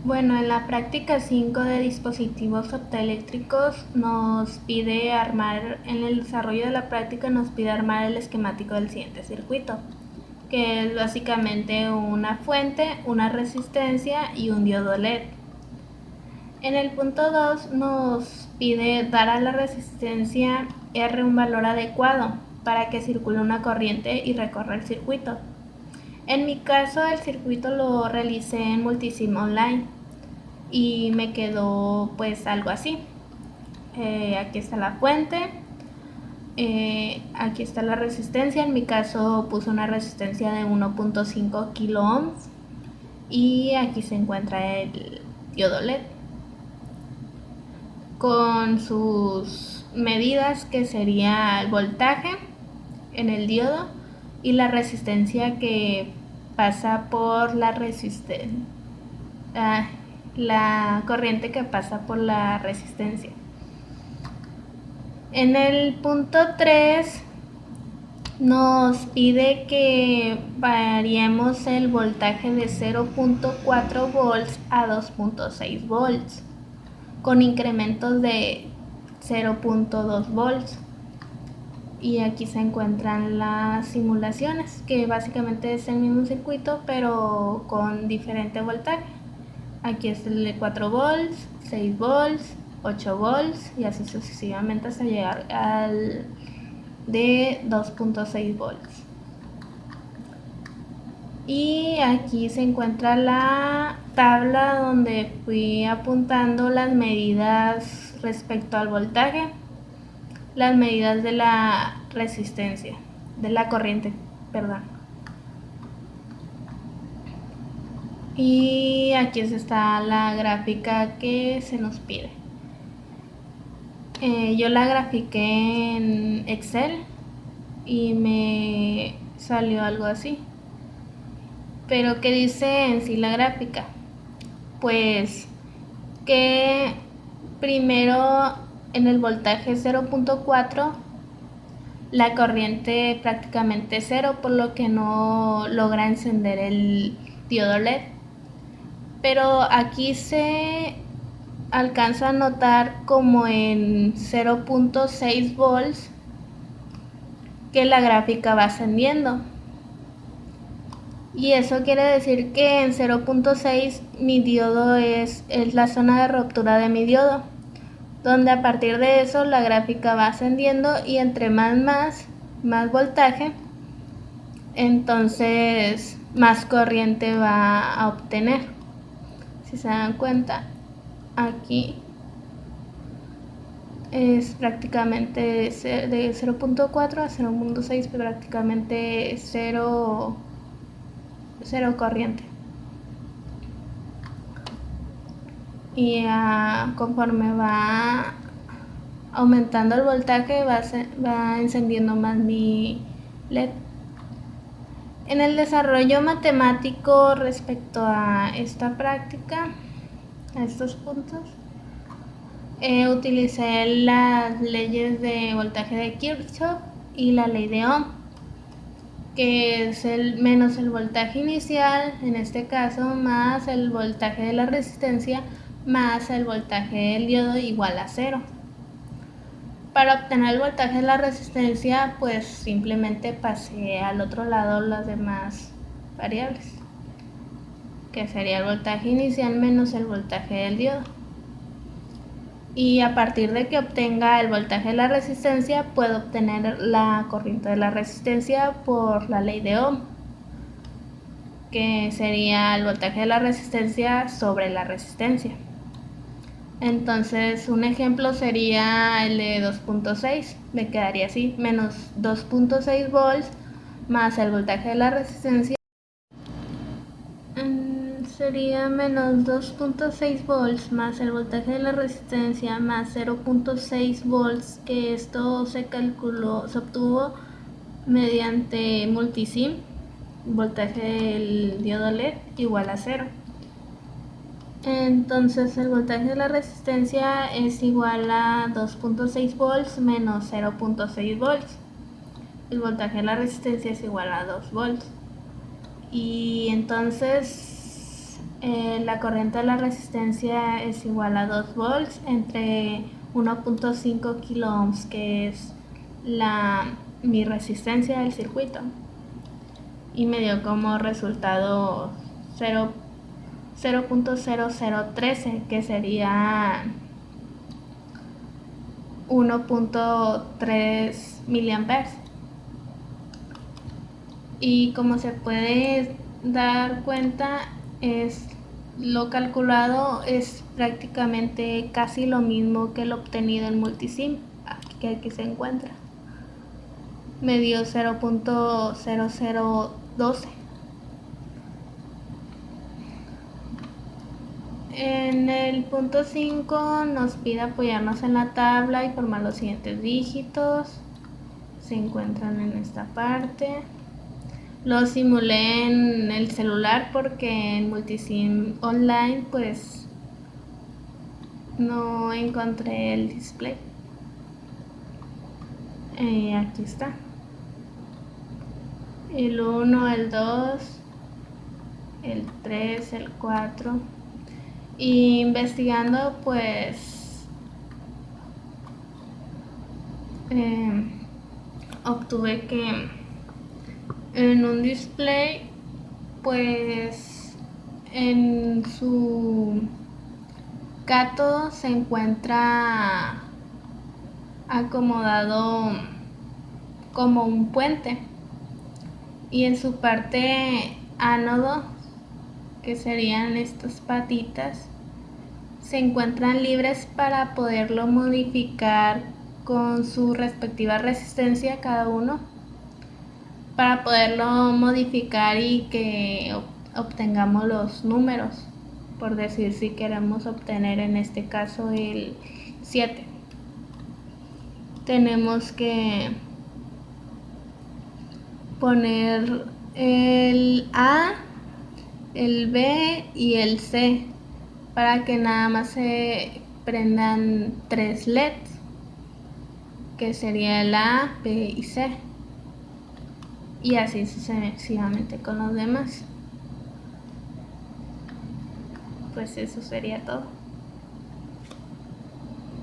Bueno, en la práctica 5 de dispositivos optoeléctricos en el desarrollo de la práctica nos pide armar el esquemático del siguiente circuito, que es básicamente una fuente, una resistencia y un diodo LED. En el punto 2 nos pide dar a la resistencia R un valor adecuado para que circule una corriente y recorra el circuito. En mi caso el circuito lo realicé en Multisim Online y me quedó pues algo así. Aquí está la fuente, aquí está la resistencia. En mi caso puse una resistencia de 1.5 kilo ohms y aquí se encuentra el diodo LED con sus medidas, que sería el voltaje en el diodo y la resistencia que pasa por la corriente que pasa por la resistencia. En el punto 3 nos pide que variemos el voltaje de 0.4 volts a 2.6 volts con incrementos de 0.2 volts. Y aquí se encuentran las simulaciones, que básicamente es el mismo circuito pero con diferente voltaje. Aquí es el de 4 volts, 6 volts, 8 volts y así sucesivamente hasta llegar al de 2.6 volts. Y aquí se encuentra la tabla donde fui apuntando las medidas respecto al voltaje, las medidas de la resistencia, de la corriente, perdón. Y aquí está la gráfica que se nos pide. Yo la grafiqué en Excel y me salió algo así. Pero ¿qué dice en sí la gráfica? Pues que primero en el voltaje 0.4 la corriente prácticamente cero, por lo que no logra encender el diodo LED. Pero aquí se alcanza a notar como en 0.6 volts que la gráfica va ascendiendo. Y eso quiere decir que en 0.6 mi diodo es la zona de ruptura de mi diodo, donde a partir de eso la gráfica va ascendiendo y entre más voltaje, entonces más corriente va a obtener. Si se dan cuenta, aquí es prácticamente de 0.4 a 0.6, prácticamente cero corriente. Y conforme va aumentando el voltaje va encendiendo más mi LED. En el desarrollo matemático respecto a esta práctica, a estos puntos, utilicé las leyes de voltaje de Kirchhoff y la ley de Ohm, que es el menos el voltaje inicial, en este caso, más el voltaje de la resistencia, más el voltaje del diodo igual a 0. Para obtener el voltaje de la resistencia, pues simplemente pasé al otro lado las demás variables, que sería el voltaje inicial menos el voltaje del diodo. Y a partir de que obtenga el voltaje de la resistencia, puedo obtener la corriente de la resistencia por la ley de Ohm, que sería el voltaje de la resistencia sobre la resistencia. Entonces un ejemplo sería el de 2.6, me quedaría así, menos 2.6 volts más el voltaje de la resistencia. Sería menos 2.6 volts más el voltaje de la resistencia más 0.6 volts, que esto se obtuvo mediante multisim, voltaje del diodo LED igual a 0. Entonces el voltaje de la resistencia es igual a 2.6 volts menos 0.6 volts. El voltaje de la resistencia es igual a 2 volts. Y entonces La corriente de la resistencia es igual a 2 volts entre 1.5 kilo ohms, que es mi resistencia del circuito, y me dio como resultado 0.0013, que sería 1.3 miliamperes. Y como se puede dar cuenta, lo calculado es prácticamente casi lo mismo que lo obtenido en Multisim, que aquí se encuentra. Me dio 0.0012. En el punto 5 nos pide apoyarnos en la tabla y formar los siguientes dígitos. Se encuentran en esta parte. Lo simulé en el celular porque en Multisim Online pues no encontré el display. Aquí está. El 1, el 2, el 3, el 4. Y investigando pues obtuve que en un display pues en su cátodo se encuentra acomodado como un puente, y en su parte ánodo, que serían estas patitas, se encuentran libres para poderlo modificar con su respectiva resistencia cada uno, para poderlo modificar y que obtengamos los números. Por decir, si queremos obtener en este caso el 7, tenemos que poner el A, el B y el C para que nada más se prendan 3 LEDs, que sería el A, B y C, y así sucesivamente con los demás. Pues eso sería todo.